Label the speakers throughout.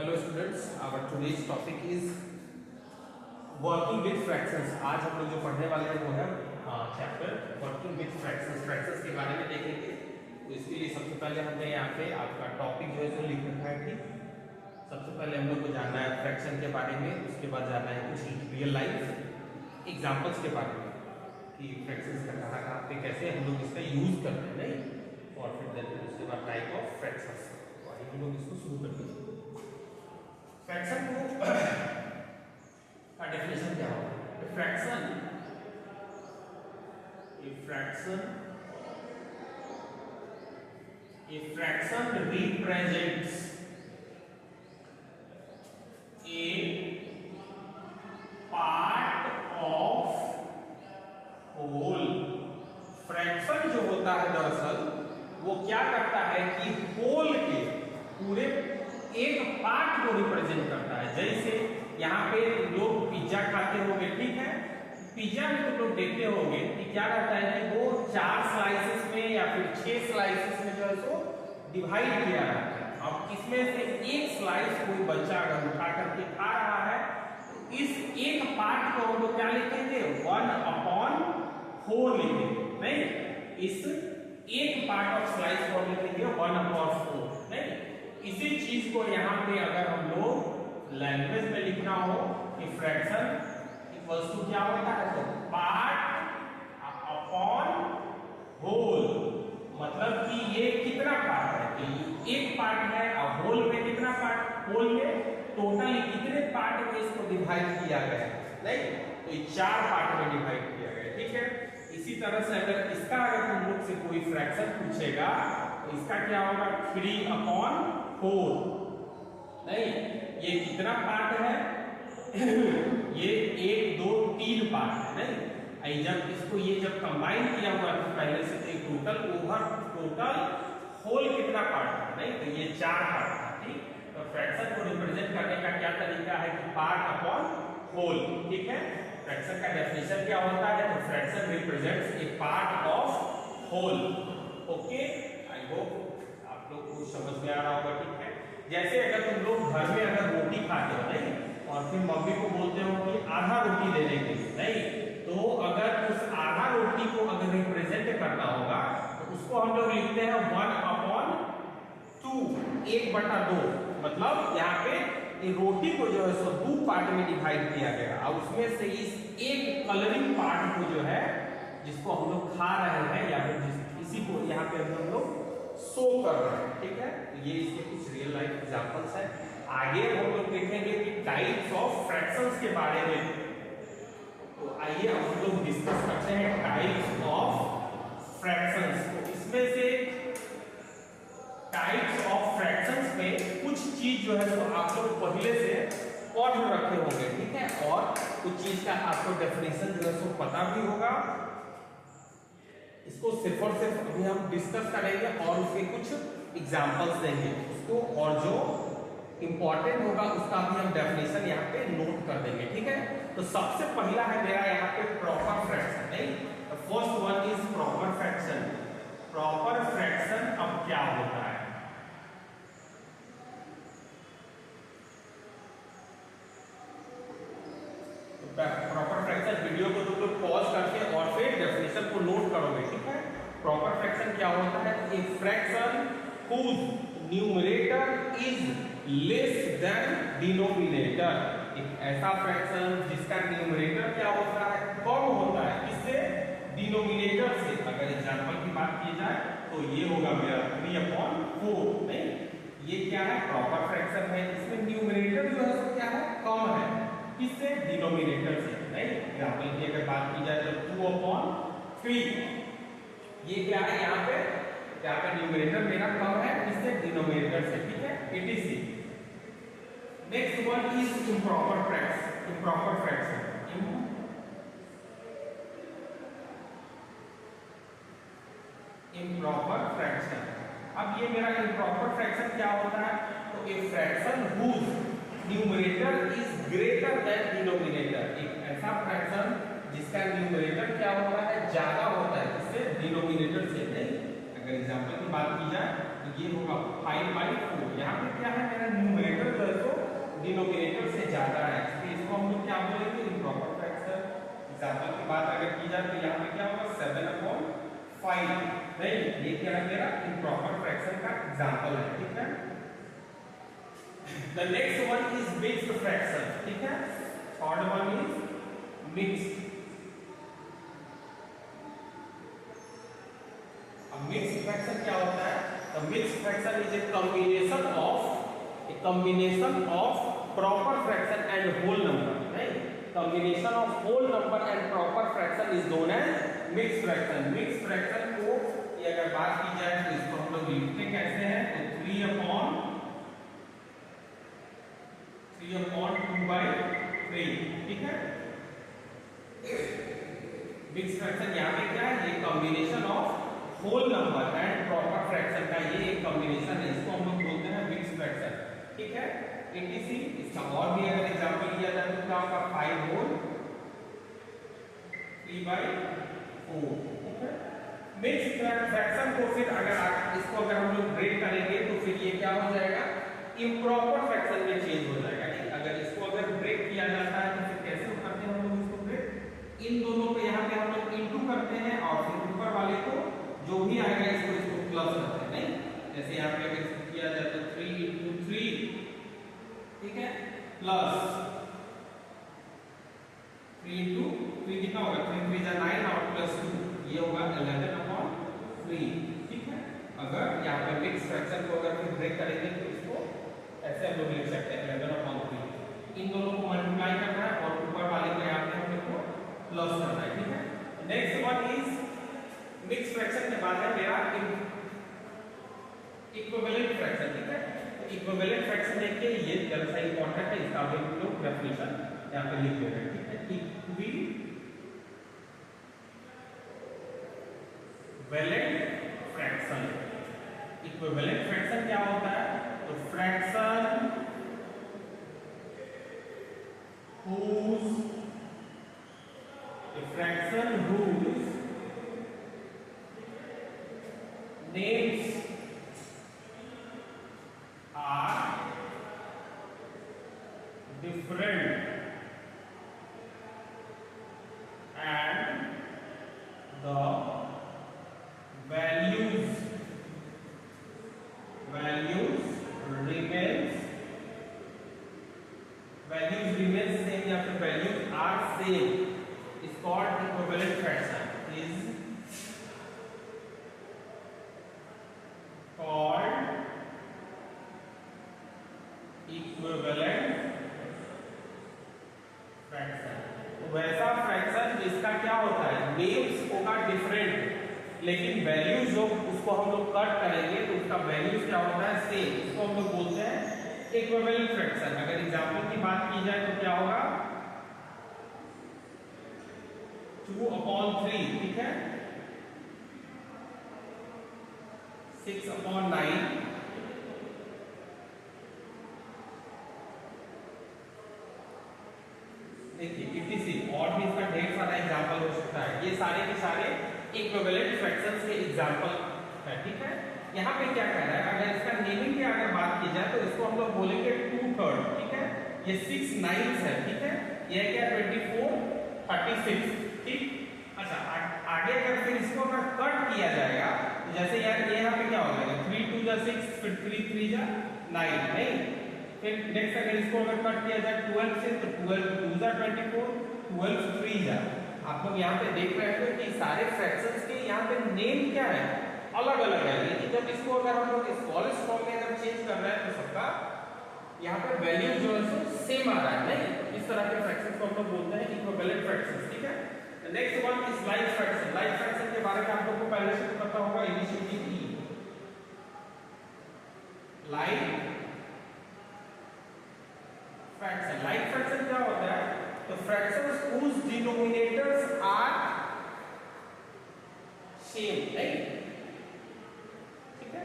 Speaker 1: Hello students, our today's topic is working with fractions. आज हम लोग जो पढ़ने वाले हैं वो है chapter working with fractions. Fractions के बारे में देखेंगे। तो इसके लिए सबसे पहले हमने यहाँ पे आपका टॉपिक जो है सो लिख रखा है। ठीक, सबसे पहले हम लोग को जानना है फ्रैक्शन के बारे में, उसके बाद जानना है कुछ रियल लाइफ एग्जाम्पल्स के बारे में कि फ्रैक्शंस का कहाँ कहाँ पे कैसे हम लोग इसका यूज करते हैं, नहीं, और फिर देन उसके बाद टाइप ऑफ फ्रैक्शंस। तो आइए हम लोग इसको शुरू करते हैं। फ्रैक्शन को का डेफिनेशन क्या होगा? Fraction represents a part of whole. Fraction जो होता है दरअसल वो क्या करता है कि होल के पूरे एक पार्ट को रिप्रेजेंट करता है। जैसे यहाँ पे लोग पिज्जा खाते होंगे, ठीक है, पिज्जा में तो लोग देखते होंगे कि क्या रहता है कि वो 4 स्लाइसेस में या फिर 6 स्लाइसेस में जो है सो डिवाइड किया रहता है। अब इसमें से एक स्लाइस कोई बच्चा अगर उठा करके खा रहा है तो इस एक पार्ट को हम लोग क्या लिखेंगे? 1/4 लिखेंगे, नहीं, इस एक पार्ट ऑफ स्लाइस को हम लिखेंगे 1/4, नहीं। इसी चीज को यहाँ पे अगर हम लोग लैंग्वेज में लिखना हो कि फ्रैक्शन इक्वल्स टू क्या होता है, तो पार्ट अपॉन होल। मतलब कि ये कितना पार्ट है कि एक पार्ट है और होल में कितना पार्ट, होल में टोटल कितने पार्ट में इसको डिवाइड किया गया है, नहीं, तो ये 4 पार्ट में डिवाइड किया गया है। ठीक है, इसी तरह से अगर इसका अगर तुम लोग से कोई फ्रैक्शन पूछेगा तो इसका क्या होगा? 3/4, नहीं, ये कितना पार्ट है? ये 1 2 3 पार्ट है, नहीं। जब इसको ये जब कंबाइन किया हुआ तो पहले से एक टोटल होल कितना पार्ट था, नहीं, तो ये 4 पार्ट था। ठीक, तो फ्रैक्शन को रिप्रेजेंट करने का क्या तरीका है कि पार्ट अपॉन होल। ठीक है, फ्रैक्शन का डेफिनेशन क्या होता है? तो fraction represents a part of whole. Okay, I hope आप लोग को समझ में आ रहा होगा। ठीक है, जैसे अगर तुम लोग घर में अगर रोटी खाते हो, नहीं, और फिर मम्मी को बोलते हो कि आधा रोटी देने के लिए, नहीं, तो अगर उस आधा रोटी को अगर रिप्रेजेंट करना होगा तो उसको हम लोग लिखते हैं 1/2, 1/2। मतलब यहाँ पे रोटी को जो है सो 2 पार्ट में डिवाइड किया गया और उसमें से इस एक कलरिंग पार्ट को जो है जिसको हम लोग खा रहे हैं या फिर इसी को यहाँ पे हम लोग शो कर रहे हैं। ठीक है, तो ये इसके कुछ रियल लाइफ एग्जांपल्स हैं। आगे हम लोग देखेंगे कि टाइप्स ऑफ फ्रैक्शंस के बारे में। तो आइए हम लोग डिस्कस करते हैं टाइप्स ऑफ फ्रैक्शंस। तो इसमें से टाइप्स ऑफ फ्रैक्शंस में कुछ चीज जो है तो आप लोग पहले से पढ़ रखे होंगे, ठीक है, और कुछ चीज का आपको डेफिनेशन जो है सो पता भी होगा। इसको सिर्फ और सिर्फ अभी हम डिस्कस करेंगे और उसके कुछ एग्जांपल्स देंगे उसको, और जो इंपॉर्टेंट होगा उसका भी हम डेफिनेशन यहाँ पे नोट कर देंगे। ठीक है, तो सबसे पहला है मेरा यहाँ पे प्रॉपर फ्रैक्शन, नहीं, first one is proper fraction. Proper fraction अब क्या होता है? प्रॉपर फ्रैक्शन वीडियो को तुम लोग पॉज करके और फिर डेफिनेशन को नोट करोगे। ठीक है, प्रॉपर फ्रैक्शन क्या होता है? A fraction whose numerator is less than denominator. एक ऐसा फ्रैक्शन जिसका न्यूमरेटर क्या होता है? कम होता है। किससे? डिनोमिनेटर से। अगर एग्जांपल की बात की जाए तो ये होगा मेरा 3/4, नहीं, ये क्या है? प्रॉपर फ्रैक्शन है। इसमें न्यूमरेटर जो है क्या है? कम है। किससे? डिनोमिनेटर से, नहीं। एग्जांपल की अगर बात की जाए तो 2/3, ये क्या है? यहाँ पे न्यूमरेटर मेरा कम है, किससे? डिनोमिनेटर से। ठीक है, etc। Next one is improper fraction. Improper fraction. अब ये मेरा इम्प्रॉपर फ्रैक्शन क्या होता है? तो a fraction whose numerator is greater than denominator. एक ऐसा फ्रैक्शन जिसका न्यूमरेटर क्या होता है? ज्यादा होता है, इससे डिनोमिनेटर से, नहीं। अगर एग्जांपल की बात की जाए तो ये होगा 5/4। यहाँ पे क्या है, मेरा न्यूमरेटर जो है तो डिनोमिनेटर से ज्यादा है, इसलिए इसको हम लोग क्या बोलेंगे, इम्प्रॉपर फ्रैक्शन। एग्जांपल की बात अगर की जाए तो यहाँ पे क्या होगा 7/5। नहीं, ये क्या है, मेरा इम्प्रॉपर फ्रैक्शन का एग्जांपल है, ठीक है। The next one is mixed fraction, ठीक है। Third one is mixed. अब mixed fraction क्या होता है? The mixed fraction is a combination of proper fraction and whole number, right? Combination of whole number and proper fraction is known as mixed fraction. Mixed fraction को ये अगर बात की जाए तो इसको हम लोग लिखते कैसे हैं, तो 3/2/3, ठीक है। मिक्स फ्रैक्शन यहाँ पे क्या है, ये combination of whole number and proper fraction का ये एक कॉम्बिनेशन है, इसको हम लोग बोलते हैं मिक्स फ्रैक्शन, ठीक है। एटीसी इसका और भी अगर एग्जांपल लिया जाए तो क्या होगा, 5/3/4, ठीक है। मिक्स फ्रैक्शन को फिर अगर इसको अगर हम लोग ब्रेक करेंगे तो फिर ये क्या हो जाएगा, इम्प्रॉपर फ्रैक्शन में चेंज हो जाएगा। अगर इसको अगर ब्रेक किया जाता है तो फिर कैसे करते हैं हम लोग इसको ब्रेक, इन दोनों को यहाँ पे हम लोग इनटू करते हैं और फिर ऊपर वाले को जो भी आएगा इसको प्लस करते हैं, नहीं। जैसे यहाँ पे अगर इसको किया जाए तो 3/3, ठीक है, प्लस 3/3 कितना होगा, 3×3 = 9 और +2 ये होगा 11/3, ठीक है। अगर यहाँ पे मिक्स फ्रैक्शन को अगर फिर ब्रेक करेंगे तो इसको ऐसे हम लोग लिख सकते हैं 11/3। इन दोनों को मल्टीप्लाई करना है और ऊपर वाले को यहाँ पे हम लोग को प्लस करना है, ठीक है। Next one is mix fraction के बाद है मेरा इक्विवेलेंट फ्रैक्शन, ठीक है। तो इक्विवेलेंट फ्रैक्शन देखिए ये जरा सा इंपॉर्टेंट है, इसका भी हम लोग डेफिनेशन यहाँ पे लिख देंगे, ठीक है। इक्विवेलेंट फ्रैक्शन, इक्विवेलेंट फ्रैक्शन क्या होता है, तो fraction whose names are different and the values remains same या फिर values are same is called equivalent fraction, is called equivalent fraction। तो वैसा फ्रैक्शन जिसका क्या होता है, नेम्स होगा डिफरेंट लेकिन वैल्यूज जो उसको हम लोग कट करेंगे तो उसका वैल्यूज क्या होता है, सेम, इसको हम लोग बोलते हैं इक्विवेलेंट फ्रैक्शन। अगर एग्जांपल की बात की जाए तो क्या होगा, 2/3, ठीक है, 6/9, देखिए इटीसी और भी इसका ढेर सारा एग्जांपल हो सकता है। ये सारे के सारे इक्विवेलेंट फ्रैक्शंस के एग्जांपल है, ठीक है। यहाँ पे क्या कह रहा है, अगर इसका नेमिंग की अगर बात की जाए तो इसको हम लोग बोलेंगे 2/3, ठीक है। ये 6/9 है, ठीक है, ये क्या 24, 36, ठीक। अच्छा आगे अगर फिर इसको अगर कट किया जाएगा तो जैसे यार ये यहाँ पे क्या हो जाएगा, 3×2 = 6, फिर 3×3 = 9, नहीं। फिर नेक्स्ट अगर इसको अगर कट किया जाए 12 से तो 12×2 = 24, 12×3 = आप लोग यहाँ पे देख रहे हैं कि सारे फ्रैक्शंस के यहाँ पे नेम क्या है, अलग अलग है, लेकिन जब इसको अगर हम लोग स्मॉलेस्ट फॉर्म में अगर चेंज कर रहे हैं तो सबका यहाँ पे वैल्यू जो है सेम आ रहा है, नहीं। इस तरह के फ्रैक्शंस को हम लोग बोलते हैं इक्विवेलेंट फ्रैक्शंस, ठीक है। Next one is like fraction. Like fraction के बारे में आप लोग को पहले से पता होगा, इनिशिएटिव ई, लाइक फ्रैक्शन। लाइक फ्रैक्शन क्या होता है, तो fractions whose denominators are same, नहीं, ठीक है।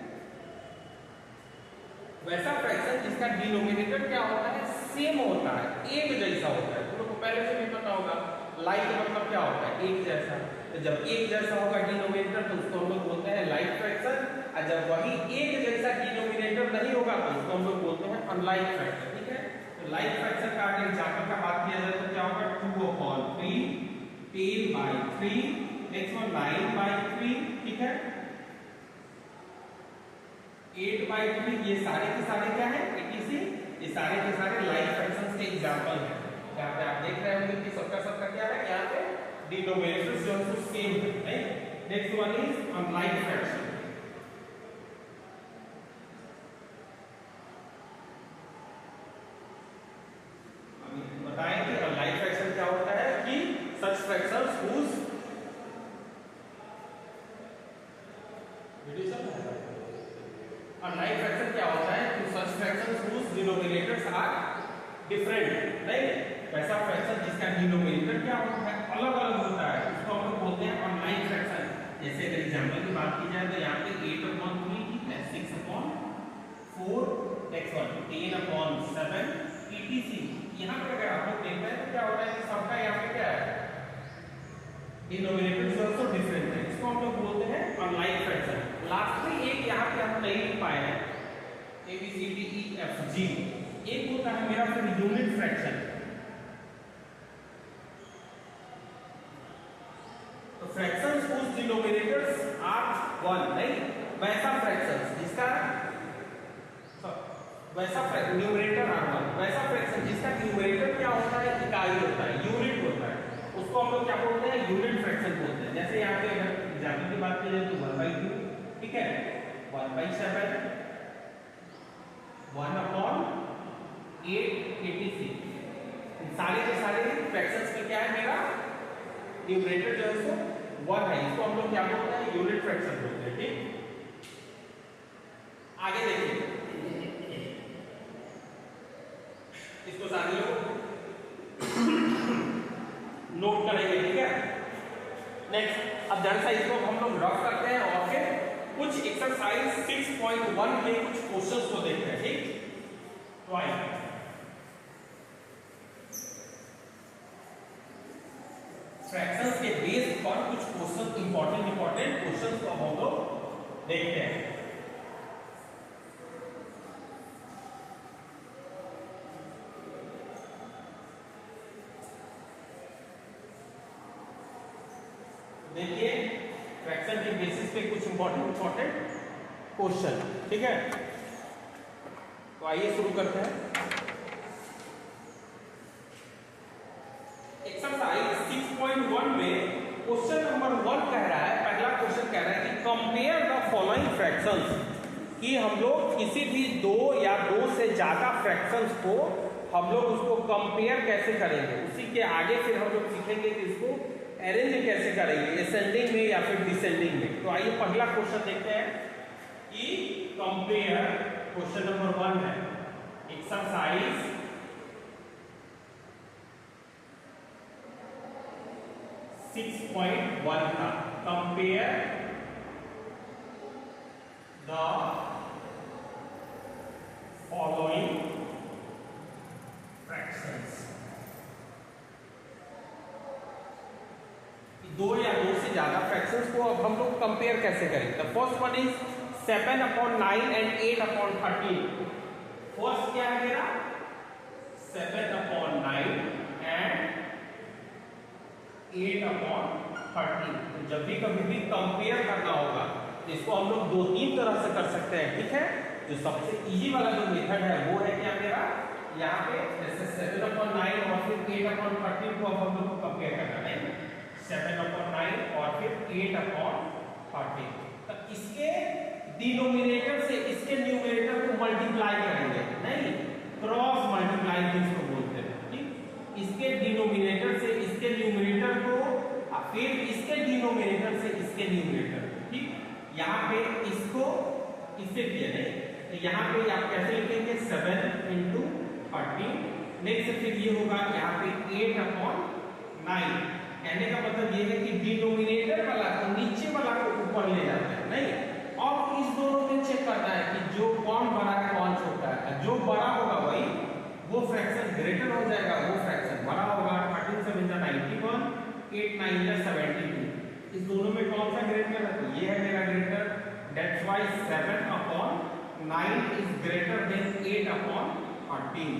Speaker 1: वैसा फ्रैक्शन जिसका डिनोमिनेटर क्या होता है, सेम होता है, एक जैसा होता है। तुम लोग को पहले से भी पता होगा लाइक मतलब क्या होता है, एक जैसा। तो जब एक जैसा होगा डिनोमिनेटर तो उसको हम लोग बोलते हैं लाइक फ्रैक्शन, और जब वही एक जैसा डिनोमिनेटर नहीं होगा तो उसको हम लोग बोलते हैं अनलाइक फ्रैक्शन। ठीक है, तो लाइक फ्रैक्शन का अगर एग्जांपल का बात किया जाए तो क्या होगा, 2/3, 10/3, नेक्स्ट वन 9/3, ठीक है, 8/3, ये सारे के सारे क्या है, 86, ये सारे के सारे लाइक फ्रैक्शंस के एग्जांपल हैं। यहाँ पे आप देख रहे होंगे कि सबका क्या है, यहाँ पे डिनोमिनेटर्स जो है सेम है, right. Next one is unlike fraction. बताएं कि अनलाइक फ्रैक्शन क्या होता है, कि such fractions whose unlike fraction क्या होता है, कि such fractions whose denominators are different, right. वैसा फ्रैक्शन जिसका डिनोमिनेटर क्या होता है, अलग अलग होता है, उसको हम लोग बोलते हैं अनलाइक फ्रैक्शन। जैसे अगर एग्जांपल की बात की जाए तो यहाँ पे 8/3 ठीक है, 6/4, नेक्स्ट वन 10/7, etc। यहाँ पे अगर आप लोग देखते हैं तो क्या होता है कि सबका यहाँ पे क्या है, डिनोमिनेटर आल्सो डिफरेंट है, इसको हम लोग बोलते हैं अनलाइक फ्रैक्शन। लास्ट में एक यहाँ पे हम नहीं लिख पाए हैं, A B C D E F G, एक होता है मेरा फिर यूनिट फ्रैक्शन। तो फ्रैक्शंस whose डिनोमिनेटर्स आर 1, नहीं, वैसा फ्रैक्शंस जिसका न्यूमरेटर आर 1, वैसा फ्रैक्शन जिसका न्यूमरेटर क्या होता है, इकाई होता है, यूनिट होता है, उसको हम लोग क्या बोलते हैं, यूनिट फ्रैक्शन बोलते हैं। जैसे यहाँ पे अगर एग्जांपल की बात की जाए तो 1/2, ठीक है, 1/7, 1/8, 86, सारे के सारे फ्रैक्शंस में क्या है, मेरा न्यूमरेटर जो है सो 1 है, इसको हम लोग क्या बोलते हैं, यूनिट फ्रैक्शन बोलते हैं। ठीक, आगे देखिए, इसको सारे लोग नोट करेंगे, ठीक है। नेक्स्ट, अब जरा सा इसको हम लोग रफ करते हैं और फिर कुछ एक्सरसाइज 6.1 के कुछ क्वेश्चंस को देखते हैं। ठीक, तो आइए फ्रैक्शंस के बेस पर कुछ क्वेश्चन, इंपॉर्टेंट क्वेश्चंस को हम लोग देखते हैं। देखिए फ्रैक्शन के बेसिस पे कुछ इंपॉर्टेंट क्वेश्चन, ठीक है। तो आइए शुरू करते हैं। एक्सरसाइज 6.1 में क्वेश्चन नंबर 1 कह रहा है, पहला क्वेश्चन कह रहा है कि कंपेयर द फॉलोइंग फ्रैक्शंस, कि हम लोग किसी भी 2 या 2 से ज्यादा फ्रैक्शंस को हम लोग उसको कंपेयर कैसे करेंगे। उसी के आगे फिर हम लोग सीखेंगे कि इसको अरेंज कैसे करेंगे, असेंडिंग में या फिर डिसेंडिंग में। तो आइए पहला क्वेश्चन देखते हैं कि कंपेयर, क्वेश्चन नंबर 1 है, एक्सरसाइज 6.1 का, कंपेयर द फॉलोइंग फ्रैक्शंस। 2 या 2 से ज्यादा फ्रैक्शंस को अब हम लोग कंपेयर कैसे करेंगे। The first one is 7/9 and 8/13। First क्या है मेरा, 7/9 एंड 8/13। तो जब भी कभी भी कंपेयर करना होगा तो इसको हम लोग 2-3 तरह से कर सकते हैं, ठीक है। जो सबसे इजी वाला जो मेथड है वो है क्या मेरा, यहाँ पे जैसे 7/9 और फिर 8/13 को हम लोग को कंपेयर करना है, 7/9 और फिर 8/13। तो इसके डिनोमिनेटर से इसके न्यूमरेटर को मल्टीप्लाई करेंगे, नहीं, क्रॉस मल्टीप्लाई जिसको बोलते हैं। ठीक, इसके डिनोमिनेटर से इसके न्यूमरेटर को, फिर इसके डिनोमिनेटर से इसके न्यूमरेटर। ठीक, यहाँ पे इसको इससे किया नहीं, तो यहाँ पे आप कैसे लिखेंगे, 7 × 13। नेक्स्ट फिर ये होगा यहाँ पे 8/9। कहने का मतलब ये है कि डिनोमिनेटर वाला को नीचे वाला को ऊपर ले जाता है, नहीं। और इस दोनों में चेक करना है कि जो कौन बड़ा है कौन छोटा है। जो बड़ा होगा वही वो फ्रैक्शन ग्रेटर हो जाएगा, वो फ्रैक्शन बड़ा होगा। 13 × 7 = 91, 8 × 9 = 72। इस दोनों में कौन सा ग्रेटर है? तो ये है मेरा greater, that's why 7/9 is greater than 8/13।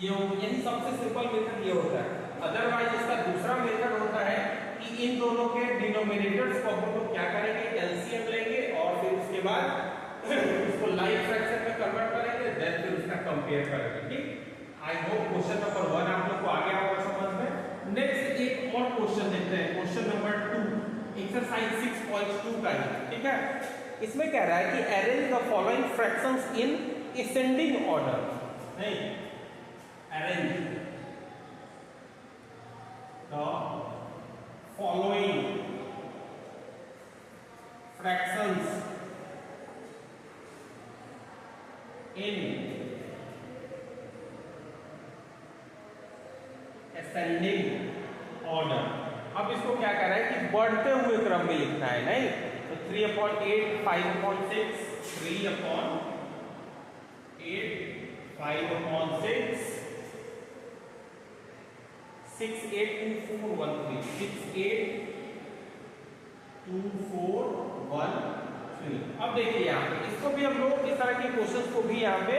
Speaker 1: ये यही सबसे सिंपल मेथड ये होता है। अदरवाइज इसका दूसरा मेथड होता है कि इन दोनों के डिनोमिनेटर्स को हम लोग क्या करेंगे, एलसीएम लेंगे और फिर उसके बाद उसको लाइक फ्रैक्शन में कन्वर्ट करेंगे, देन फिर उसका कंपेयर करेंगे। ठीक, आई होप क्वेश्चन नंबर 1 आप लोग को आ गया होगा समझ में। नेक्स्ट एक और क्वेश्चन देखते हैं, क्वेश्चन नंबर 2 एक्सरसाइज 6.2 का है। ठीक है, इसमें कह रहा है कि arrange the following fractions in ascending order. नहीं, arrange the following fractions in ascending order। अब इसको क्या कर रहा है कि बढ़ते हुए क्रम में लिखना है। नहीं तो 3/8, 5/6, 3/8, 5/6, 6, 8, 2, 4, 1, 3, 6, 8, 2, 4, 1, 3। अब देखिए यहाँ पे इसको भी हम लोग इस तरह के क्वेश्चंस को भी यहाँ पे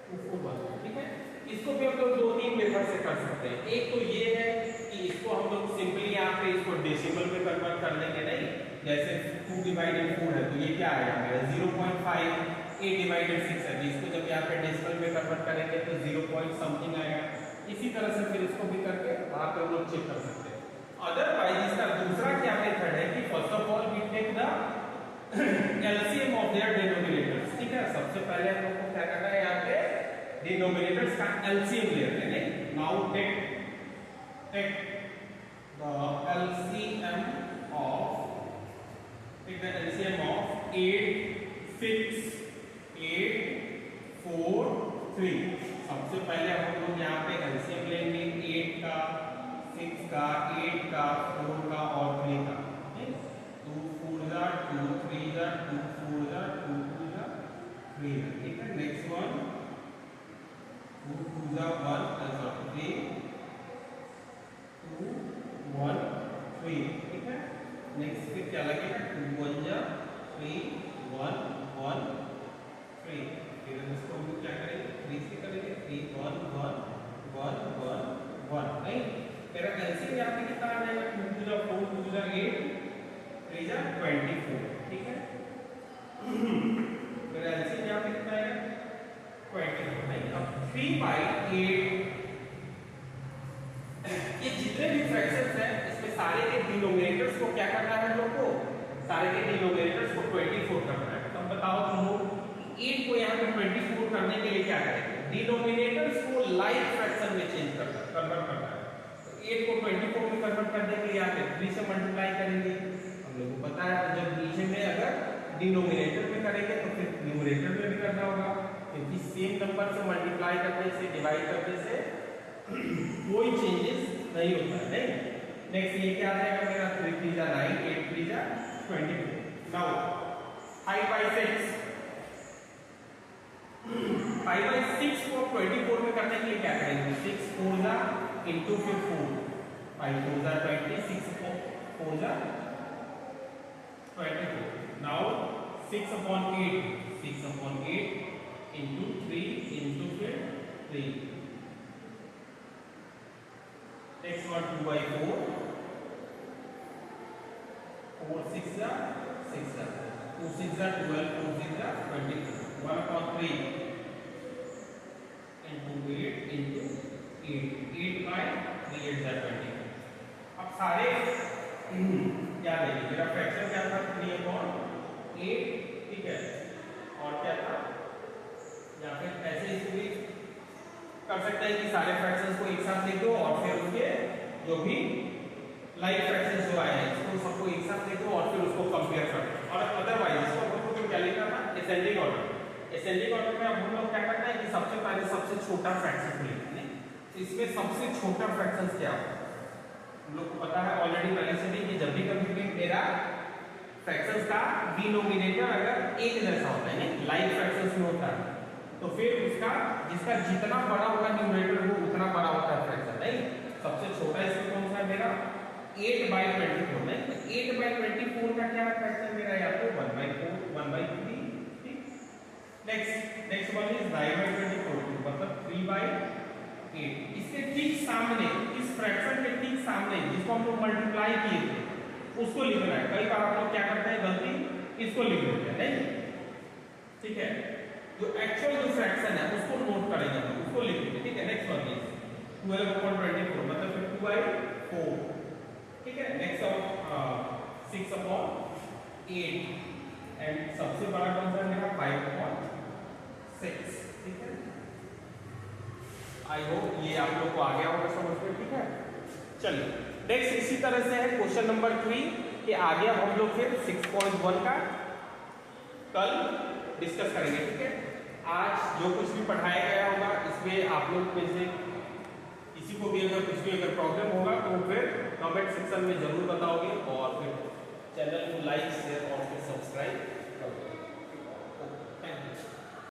Speaker 1: 2, 4, 1, ठीक है, इसको भी हम लोग 2-3 मेथड से कर सकते हैं। एक तो ये है कि इसको हम लोग सिंपली यहाँ पे इसको डेसिमल में कन्वर्ट कर लेंगे। नहीं, जैसे 2/4 है तो ये क्या आएगा मेरा 0.5, 8/6 है, इसको जब यहाँ पे डेसिमल में कन्वर्ट करेंगे तो 0 समथिंग आएगा। इसी तरह से फिर इसको भी करके वहां पे हम लोग चेक कर सकते हैं। अदरवाइज इसका दूसरा क्या मेथड है कि first of all we take the LCM of their denominators. ठीक है, सबसे पहले हम लोग को क्या करना है, यहाँ पे डिनोमिनेटर्स का एलसीएम लेते हैं। Now take the LCM of 8, 6, 8, 4, 3। सबसे पहले हम लोग यहाँ पे एलसीएम लेंगे 8 का, 6 का, 8 का, 4 का और 3 का। 2 4 जा 2 3 जा 2 4 जा 2 2 जा 3। ठीक है, नेक्स्ट वन 2 2 जा 1 3 2 1 3। ठीक है, नेक्स्ट फिर क्या लगेगा 2 1 जा 3 1 1 3। फिर हम इसको क्या करेंगे 3 से करेंगे 3 1 1 1 1 1। नहीं, मेरा एलसीएम यहाँ पे कितना आ जाएगा 2 2 जा 4 2 जा 8 3 जा 24। ठीक है, मेरा एलसीएम यहाँ पे कितना आएगा 24। नहीं, अब 3/8 ये जितने भी फ्रैक्शंस हैं इसमें सारे के डिनोमिनेटर्स को क्या करना है हम लोग को, सारे के डिनोमिनेटर्स को 24 करना है। तो बताओ तुम लोग 8 को यहाँ पे 24 करने के लिए क्या करेंगे, डिनोमिनेटर्स को लाइक फ्रैक्शन में चेंज करना, कन्वर्ट करना है। तो 8 को 24 में कन्वर्ट करने के लिए यहाँ पे 3 से मल्टीप्लाई करेंगे। हम लोग को पता है जब बीच में अगर डिनोमिनेटर में करेंगे तो फिर न्यूमरेटर में भी करना होगा, क्योंकि सेम नंबर से मल्टीप्लाई करने से, डिवाइड करने से कोई चेंजेस नहीं होता है। नहीं, नेक्स्ट ये क्या आ जाएगा मेरा 3 3 जा 9 8 3 जा 24। नाउ 5/6 5/6 को 24 में करने के लिए क्या करेंगे, 6 4 जा इंटू फिर 4 5 4 जा 20 6 4 जा 24। नाउ 6/8 इंटू 3 इंटू फिर 3। नेक्स्ट वन 2/4 4 6 जा 6 जा 2 6 जा 12 4 6 जा 22 1/3 into 8 into 8/3 8 जा 20। अब सारे क्या देंगे, मेरा फ्रैक्शन क्या था 3/8। ठीक है, और क्या था या फिर ऐसे इसको भी कर सकते हैं कि सारे फ्रैक्शंस को एक साथ लिख दो और फिर उसके जो भी लाइक फ्रैक्शंस जो आए हैं इसको सबको एक साथ लिख दो और फिर उसको कंपेयर कर दो। और अदरवाइज इसको हम लोग को क्या लिखना था, असेंडिंग ऑर्डर। असेंडिंग ऑर्डर में अब हम लोग क्या करना है कि सबसे पहले सबसे छोटा फ्रैक्शन को लिखते हैं। इसमें सबसे छोटा फ्रैक्शन क्या होगा, हम लोग को पता है ऑलरेडी पहले से भी कि जब भी कभी भी मेरा फ्रैक्शंस का डिनोमिनेटर अगर एक जैसा होता है, नहीं लाइक फ्रैक्शंस में होता है, तो फिर उसका जिसका जितना बड़ा होगा न्यूमरेटर वो उतना बड़ा होता है फ्रैक्शन। नहीं, सबसे छोटा इसमें कौन सा है मेरा 8/24 नहीं, 8/24 का क्या फ्रैक्शन मेरा या तो 1/4 1/3, ठीक। नेक्स्ट वन इज 9/24 मतलब 3/8। इसके ठीक सामने, इस फ्रैक्शन के ठीक सामने जिसको हम लोग मल्टीप्लाई किए थे उसको लिखना है। कई बार आप लोग क्या करते हैं गलती, इसको लिख देते हैं नहीं, ठीक है। जो एक्चुअल जो फ्रैक्शन है उसको नोट करेंगे हम, उसको लिख देंगे, ठीक है। नेक्स्ट वन इज 12/24 मतलब 2/4, ठीक है। नेक्स्ट ऑफ 6/8 एंड सबसे बड़ा कौन सा मेरा 5/6, ठीक है। आई होप ये आप लोग को आ गया होगा समझ में, ठीक है। चलिए नेक्स्ट इसी तरह से है क्वेश्चन नंबर 3 के आगे अब हम लोग फिर 6.1 का कल डिस्कस करेंगे, ठीक है। आज जो कुछ भी पढ़ाया गया होगा इसमें आप लोग में से किसी को भी अगर कुछ भी अगर प्रॉब्लम होगा तो फिर कमेंट सेक्शन में जरूर बताओगे और फिर चैनल को लाइक शेयर और फिर सब्सक्राइब